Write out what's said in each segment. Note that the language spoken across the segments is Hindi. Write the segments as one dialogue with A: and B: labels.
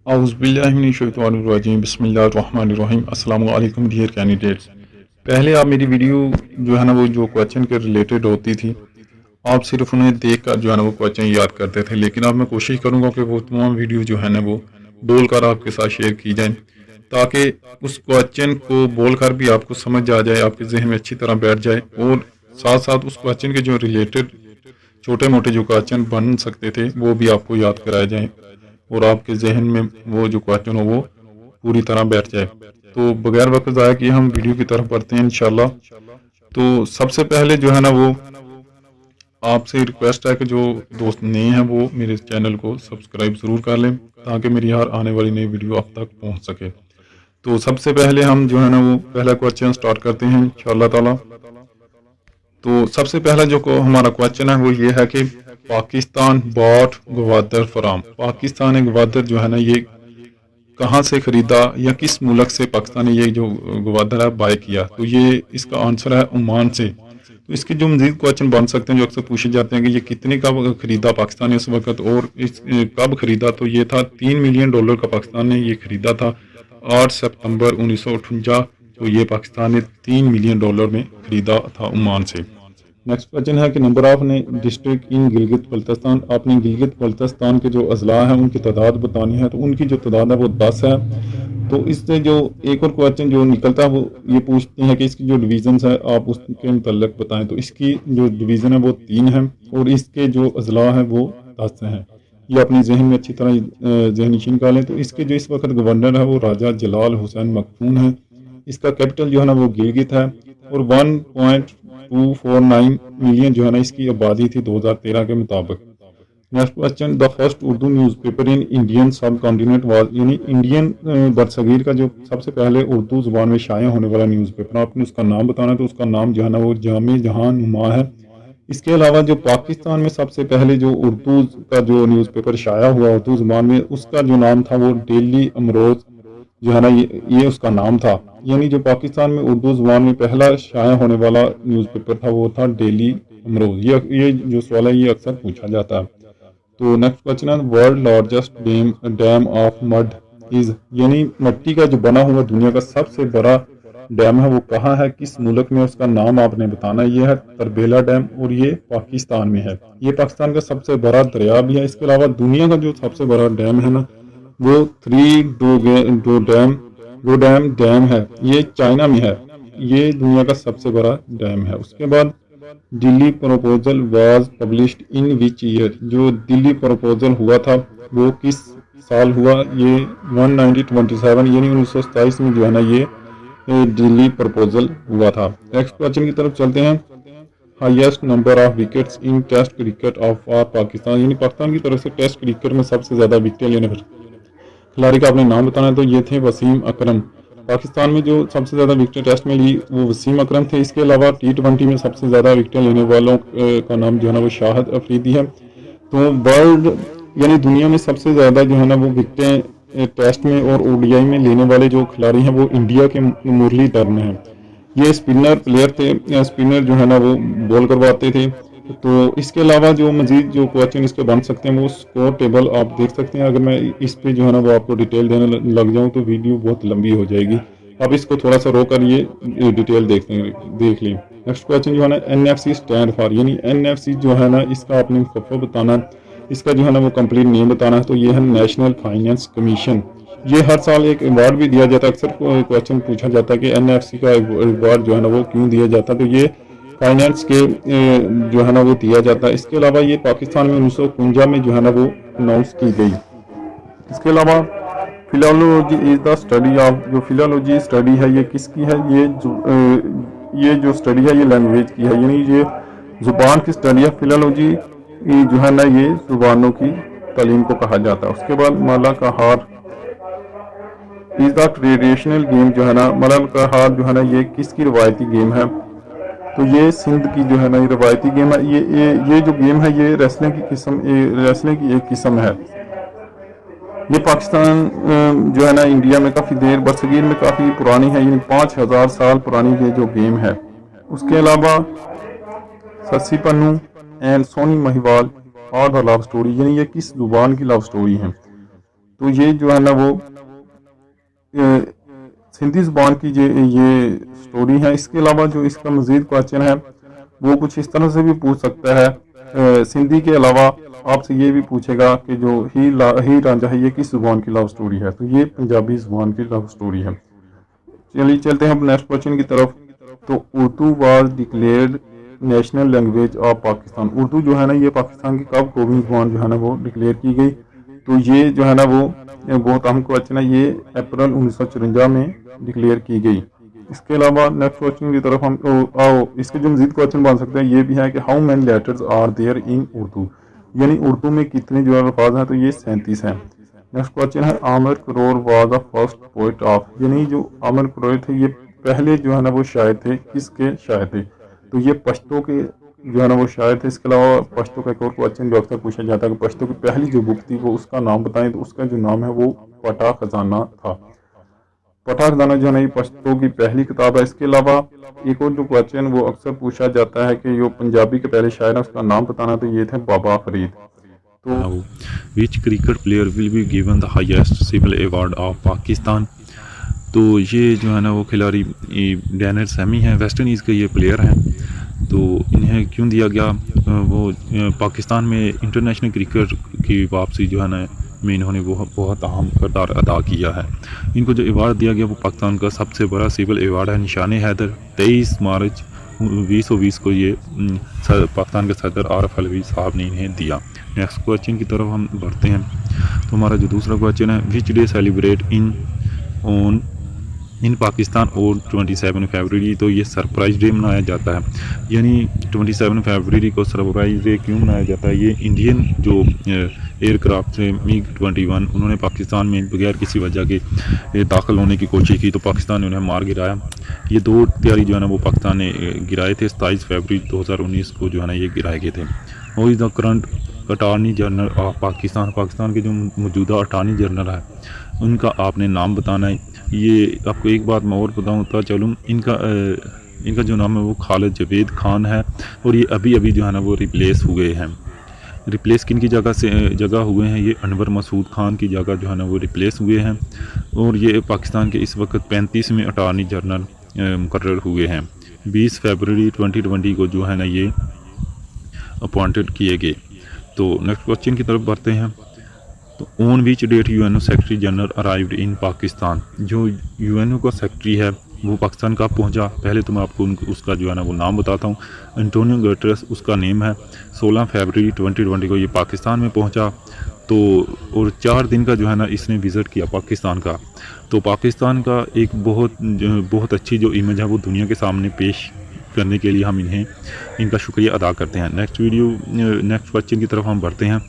A: औज़ुबिल्लाहिमिनश्शैतानिर्रजीम बिस्मिल्लाहिर्रहमानिर्रहीम। अस्सलामु अलैकुम डियर कैंडिडेट्स। पहले आप मेरी वीडियो जो है ना वो जो क्वेश्चन के रिलेटेड होती थी, आप सिर्फ उन्हें देख कर जो है ना वो क्वेश्चन याद करते थे, लेकिन अब मैं कोशिश करूंगा कि वो तमाम वीडियो जो है ना वो बोल कर आपके साथ शेयर की जाए, ताकि उस क्वेश्चन को बोल कर भी आपको समझ आ जाए, आपके जहन में अच्छी तरह बैठ जाए, और साथ साथ उस क्वेश्चन के जो रिलेटेड छोटे मोटे जो क्वेश्चन बन सकते थे वो भी आपको याद कराए जाएं, और आपके जहन में वो जो क्वेश्चन हो वो पूरी तरह बैठ जाए। तो बगैर वक्त ज़ाया किए हम वीडियो की तरफ बढ़ते हैं इंशाल्लाह। तो सबसे पहले जो है ना वो आपसे रिक्वेस्ट है कि जो दोस्त नए हैं वो मेरे चैनल को सब्सक्राइब ज़रूर कर लें, ताकि मेरी हर आने वाली नई वीडियो आप तक पहुंच सके। तो सबसे पहले हम जो है ना वो पहला क्वेश्चन स्टार्ट करते हैं इंशाल्लाह ताला। तो सबसे पहला जो हमारा क्वेश्चन है वो ये है कि पाकिस्तान बॉट गवादर फ्राम, पाकिस्तान ने गवादर जो है ना ये कहाँ से खरीदा या किस मुल्क से पाकिस्तान ने ये जो गवादर है बाय किया। तो ये इसका आंसर है ओमान से। तो इसके जो मजीद क्वेश्चन बन सकते हैं जो अक्सर पूछे जाते हैं कि ये कितने का खरीदा पाकिस्तान ने उस वक्त, और इस कब खरीदा। तो ये था $3 मिलियन का पाकिस्तान ने ये खरीदा था 8 सितंबर 1958। तो ये पाकिस्तान ने $3 मिलियन में खरीदा था ओमान से। नेक्स्ट क्वेश्चन है कि नंबर ऑफ ने डिस्ट्रिक्ट इन गिलगित बल्तिस्तान, आपने गिलगित बल्तिस्तान के जो अजला हैं उनकी तादाद बतानी है। तो उनकी जो तादाद है वो 10 है। तो इससे जो एक और क्वेश्चन जो निकलता है वो ये पूछते हैं कि इसकी जो डिवीजन है आप उसके मुतल्लिक बताएं। तो इसकी जो डिवीज़न है वो 3 है, और इसके जो अजला है वो 10 हैं। ये अपनी जहन में अच्छी तरह जहनशीन कर लें। तो इसके जो इस वक्त गवर्नर है वो राजा जलाल हुसैन मखदूम है। इसका कैपिटल जो है ना वो गिलगित है, और 1.249 मिलियन जो है ना इसकी आबादी थी 2013 के मुताबिक। Next question, the first Urdu newspaper in Indian सब कॉन्टिनेंट वाज, यानी इंडियन बरसगीर का जो सबसे पहले उर्दू जुबान में शाया होने वाला न्यूज़पेपर, आपने उसका नाम बताना है। तो उसका नाम जो है ना वो जामे जहां नुमा है। इसके अलावा जो पाकिस्तान में सबसे पहले जो उर्दू का जो न्यूज़पेपर शाया हुआ उर्दू जुबान में, उसका जो नाम था वो डेली अमरोज जो है ना ये उसका नाम था। यानी जो पाकिस्तान में उर्दू जुबान में पहला शाया होने वाला न्यूज़पेपर था वो था डेली अमरोज। ये जो सवाल है ये अक्सर पूछा जाता है। तो नेक्स्ट क्वेश्चन है, world largest dam of mud is, यानी मिट्टी का जो बना हुआ दुनिया का सबसे बड़ा डैम है वो कहाँ है, किस मुल्क में, उसका नाम आपने बताना है। ये है तरबेला डैम, और ये पाकिस्तान में है। ये पाकिस्तान का सबसे बड़ा दरिया भी है। इसके अलावा दुनिया का जो सबसे बड़ा डैम है ना वो डो डैम है, ये चाइना में है। ये दुनिया का सबसे बड़ा डैम है। उसके बाद Delhi proposal was published in which year, जो दिल्ली प्रपोजल हुआ था वो किस साल हुआ। ये 1927 यानी 1927 में जो है ना ये दिल्ली प्रपोजल हुआ था। नेक्स्ट क्वेश्चन की तरफ चलते हैं। Highest number of wickets in test cricket of Pakistan, यानी पाकिस्तान की तरफ से टेस्ट क्रिकेट में सबसे ज्यादा विकेट लेने पर खिलाड़ी का आपने नाम बताना है। तो ये थे वसीम अकरम। पाकिस्तान में जो सबसे ज़्यादा विकेट टेस्ट में ली वो वसीम अकरम थे। इसके अलावा T20 में सबसे ज़्यादा विकेट लेने वालों का नाम जो है ना वो शाहिद अफरीदी है। तो वर्ल्ड यानी दुनिया में सबसे ज़्यादा जो है ना वो विकेटें टेस्ट में और ODI में लेने वाले जो खिलाड़ी हैं वो इंडिया के मुरलीधरन हैं। ये स्पिनर प्लेयर थे, स्पिनर जो है ना वो बॉल करवाते थे। तो इसके अलावा जो मजीद जो क्वेश्चन इसके बन सकते हैं वो स्कोर टेबल आप देख सकते हैं। अगर मैं इस पे जो है ना वो आपको डिटेल देने लग जाऊं तो वीडियो बहुत लंबी हो जाएगी। आप इसको थोड़ा सा रोक कर ये डिटेल देख लें। नेक्स्ट क्वेश्चन जो है ना NFC स्टैंड फॉर, यानी NFC जो है ना इसका आपने बताना है। इसका जो है ना वो कंप्लीट नेम बताना है। तो ये है नेशनल फाइनेंस कमीशन। ये हर साल एक अवार्ड भी दिया जाता है। अक्सर क्वेश्चन पूछा जाता है कि NFC का अवार्ड जो है ना वो क्यों दिया जाता है। तो ये फाइनेंस के जो है ना वो दिया जाता है। इसके अलावा ये पाकिस्तान में 1951 में जो है ना वो अनाउंस की गई। इसके अलावा philology is the study of, जो फिलोलॉजी स्टडी है ये किसकी है, ये जो स्टडी है ये लैंग्वेज की है, यानी ये जुबान की स्टडी है। फिलोलॉजी जो है ना ये जुबानों की तालीम को कहा जाता है। उसके बाद माला का हार इज द ट्रेडिशनल गेम, जो है ना माला का हार जो है ना ये किसकी रवायती गेम है। तो ये सिंध की जो है ना ये रवायती गेम है। ये जो गेम है ये रेसलिंग की एक किस्म है। ये पाकिस्तान जो है ना इंडिया में काफ़ी देर बरसगीर में काफ़ी पुरानी है, यानी 5000 साल पुरानी ये जो गेम है। उसके अलावा सस्सी पन्नू एंड सोनी महिवाल और द लव स्टोरी, यानी ये किस जुबान की लव स्टोरी है। तो ये जो है ना वो सिंधी ज़ुबान की ये स्टोरी है। इसके अलावा जो इसका मज़ीद क्वेश्चन है वो कुछ इस तरह से भी पूछ सकता है, सिंधी के अलावा आपसे ये भी पूछेगा कि जो ही रांझा है ये किस ज़ुबान की लव स्टोरी है, तो ये पंजाबी ज़ुबान की लव स्टोरी है। चलिए चलते हैं अब नेक्स्ट क्वेश्चन की तरफ। तो Urdu was declared national language of Pakistan. Urdu जो है ना ये पाकिस्तान की कब कौमी ज़ुबान जो है ना वो डिक्लेयर की गई, तो ये जो है ना वो बहुत अहम क्वेश्चन है। ये अप्रैल 1954 में डिक्लेयर की गई। इसके अलावा नेक्स्ट क्वेश्चन की तरफ हम आओ, इसके जो मजीद क्वेश्चन बन सकते हैं ये भी है कि how many letters are there in Urdu, यानी उर्दू में कितने जो अल्फाज हैं, तो ये 37 हैं। नेक्स्ट क्वेश्चन है Aamir crore was the first poet of, यानी जो आमिर करोर थे ये पहले जो है ना वो शायर थे, किसके शायर थे, तो ये पश्तो के जो है ना वो शायर थे। इसके अलावा पश्तो का एक और क्वेश्चन जो अक्सर पूछा जाता है कि पश्तो की पहली जो बुक थी वो उसका नाम बताएं, तो उसका जो नाम है वो पटा खजाना था। पटा खजाना जो है ना ये पश्तो की पहली किताब है। इसके अलावा एक और जो क्वेश्चन वो अक्सर पूछा जाता है कि जो पंजाबी के पहले शायर है उसका नाम बताना, तो ये थे बाबा फरीद। तो
B: which cricket player will be given the highest civil award of Pakistan. तो ये जो है ना वो खिलाड़ी डैनियल सैमी हैं, वेस्ट इंडीज़ के ये प्लेयर हैं। तो इन्हें क्यों दिया गया, वो पाकिस्तान में इंटरनेशनल क्रिकेट की वापसी जो है ना में इन्होंने बहुत अहम किरदार अदा किया है। इनको जो अवार्ड दिया गया वो पाकिस्तान का सबसे बड़ा सिविल अवार्ड है, निशान हैदर। 23 मार्च 2020 को ये पाकिस्तान के सदर आरिफ अलवी साहब ने इन्हें दिया। नेक्स्ट क्वेश्चन की तरफ हम बढ़ते हैं। तो हमारा जो दूसरा क्वेश्चन है, which day celebrate in Pakistan और 27 फरवरी। तो ये सरप्राइज डे मनाया जाता है, यानी 27 फरवरी को सरप्राइज डे क्यों मनाया जाता है। ये इंडियन जो एयरक्राफ्ट थे MiG-21 उन्होंने पाकिस्तान में बगैर किसी वजह के दाखिल होने की कोशिश की, तो पाकिस्तान ने उन्हें मार गिराया। ये 2 तैयारी जो है ना वो पाकिस्तान ने गिराए थे। 27 फरवरी 2019 को जो है ना ये गिराए गए थे। और is the current attorney general of Pakistan. Pakistan के जो मौजूदा अटार्नी जनरल है उनका आपने नाम बताना है। ये आपको एक बात मैं और बताता चलूँ, इनका जो नाम है वो खालिद जावेद खान है, और ये अभी अभी जो है ना वो रिप्लेस हुए हैं। रिप्लेस किन की जगह हुए हैं, ये अनवर मसूद खान की जगह जो है ना वो रिप्लेस हुए हैं। और ये पाकिस्तान के इस वक्त 35वें अटार्नी जनरल मुकर्रर हुए हैं। 20 फरवरी 2020 को जो है ना ये अपॉइंटेड किए गए। तो नेक्स्ट क्वेश्चन की तरफ बढ़ते हैं। तो on which date UNO secretary general arrived in Pakistan. जो यूएनओ का सेक्रेटरी है वो पाकिस्तान कब पहुंचा, पहले तो मैं आपको उसका जो है ना वो नाम बताता हूँ। एंटोनियो गुटेरेस उसका नेम है। 16 फरवरी 2020 को ये पाकिस्तान में पहुंचा। तो और 4 दिन का जो है ना इसने विज़िट किया पाकिस्तान का। तो पाकिस्तान का एक बहुत अच्छी जो इमेज है वो दुनिया के सामने पेश करने के लिए हम इनका शुक्रिया अदा करते हैं। नेक्स्ट क्वेश्चन की तरफ हम बढ़ते हैं।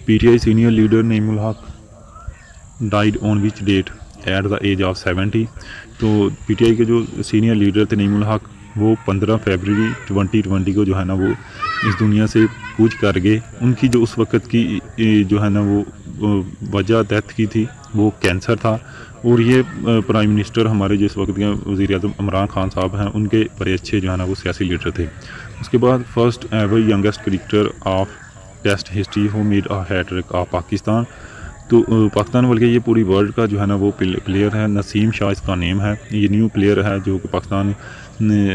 B: PTI senior leader Naimul Haq died on which date at the age of 70। तो PTI के जो सीनियर लीडर थे नईमुल हक वो 15 फरवरी 2020 को जो है ना वो इस दुनिया से कूच कर गए। उनकी जो उस वक़्त की जो है ना वो वजह डेथ की थी वो कैंसर था। और ये प्राइम मिनिस्टर हमारे जो इस वक्त के वज़ीर-ए-आज़म इमरान खान साहब हैं उनके बड़े अच्छे जो है ना वो सियासी लीडर थे। उसके बाद first ever youngest cricketer of test history who made a hat-trick of Pakistan. तो पाकिस्तान बल्कि ये पूरी वर्ल्ड का जो है ना वो प्लेयर है। नसीम शाह इसका नेम है। ये न्यू प्लेयर है जो कि पाकिस्तान ने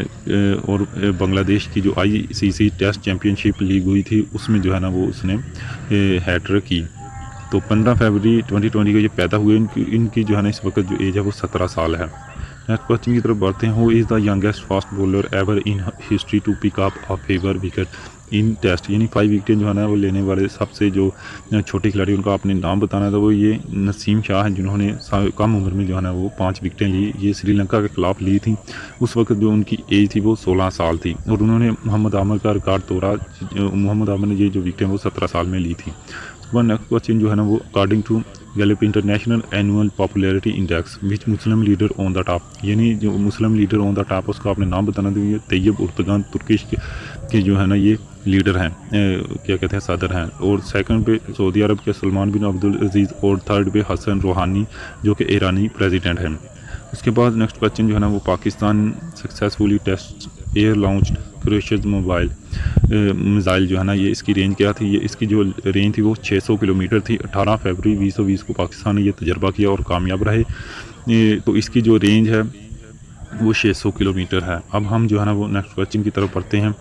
B: और बांग्लादेश की जो ICC टेस्ट चैम्पियनशिप लीग हुई थी उसमें जो है ना वो उसने हैट्रिक की। तो 15 फरवरी 2020 को ये पैदा हुए। इनकी जो है ना इस वक्त जो एज है वो 17 साल है। नेक्स्ट क्वेश्चन की तरफ बढ़ते हैं। Who is the youngest fast bowler ever in history to pick up a fifer wicket in test, यानी 5 विकेटें जो है ना वो लेने वाले सबसे जो छोटे खिलाड़ी उनका आपने नाम बताना था। वो ये नसीम शाह हैं जिन्होंने कम उम्र में जो है ना वो 5 विकेटें ली। ये श्रीलंका के खिलाफ ली थी। उस वक्त जो उनकी एज थी वो 16 साल थी। और उन्होंने मोहम्मद आमिर का रिकॉर्ड तोड़ा। मोहम्मद आमिर ने ये जो विकेटें वो 17 साल में ली थी। नेक्स्ट क्वेश्चन जो है ना वो according to Gallup International annual popularity index which Muslim leader on the top, यानी जो Muslim leader on the top उसका आपने नाम बताना था। ये तैयब उर्तगान तुर्किश के जो है ना ये लीडर हैं, क्या कहते हैं, सदर हैं। और सेकंड पे सऊदी अरब के सलमान बिन अब्दुल अजीज़ और थर्ड पे हसन रूहानी जो कि ईरानी प्रेसिडेंट हैं। उसके बाद नेक्स्ट क्वेश्चन जो है ना वो Pakistan successfully test air launched cruise mobile missile जो है ना, ये इसकी रेंज क्या थी, ये इसकी जो रेंज थी वो 600 किलोमीटर थी। 18 फरवरी 2020 को पाकिस्तान ने ये तजर्बा किया और कामयाब रहे। तो इसकी जो रेंज है वो 600 किलोमीटर है। अब हम जो है ना वो नेक्स्ट क्वेश्चन की तरफ पढ़ते हैं।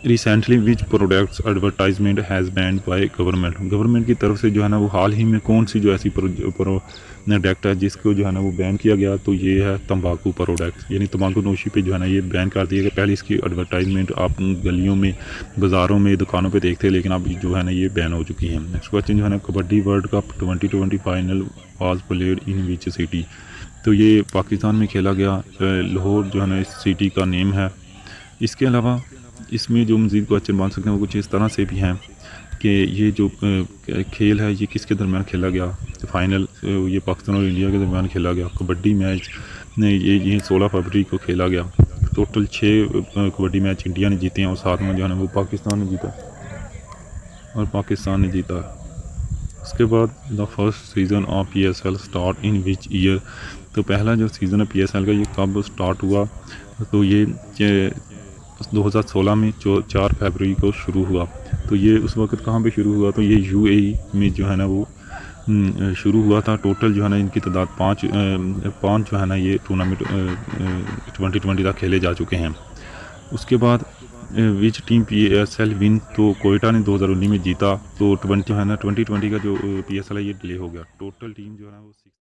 B: Recently which products advertisement has band by government की तरफ से जो है ना वो हाल ही में कौन सी जो ऐसी प्रोडक्ट है जिसको जो है ना वो बैन किया गया, तो ये है तंबाकू प्रोडक्ट्स, यानी तंबाकू नोशी पे जो है ना ये बैन कर दिया गया। पहले इसकी एडवर्टाइजमेंट आप गलियों में, बाज़ारों में, दुकानों पे देखते हैं, लेकिन अब जो है ना ये बैन हो चुकी है। नेक्स्ट क्वेश्चन जो है ना, kabaddi world cup 2020 final was played in which city, तो ये पाकिस्तान में खेला गया, लाहौर जो है ना इस सिटी का नेम है। इसके अलावा इसमें जो मज़ीद क्वेश्चन बन सकते हैं वो कुछ इस तरह से भी हैं कि ये जो खेल है ये किसके दरमियान खेला गया, फाइनल ये पाकिस्तान और इंडिया के दरमियान खेला गया। कबड्डी मैच ये 16 फरवरी को खेला गया। टोटल 6 कबड्डी मैच इंडिया ने जीते हैं और 7 में जो है ना वो पाकिस्तान ने जीता। उसके बाद the first season off PSL start in which year, तो पहला जो सीज़न है PSL का ये कब स्टार्ट हुआ, तो ये 2016 में 4 फरवरी को शुरू हुआ। तो ये उस वक्त कहाँ पे शुरू हुआ, तो ये UAE में जो है ना वो शुरू हुआ था। टोटल जो है ना इनकी तादाद 5 जो है ना ये टूर्नामेंट 2020 तक खेले जा चुके हैं। उसके बाद विच टीम PSL विन, तो कोयटा ने 2019 में जीता। तो 2020 का जो PSL है ये डिले हो गया। टोटल टीम जो है ना वो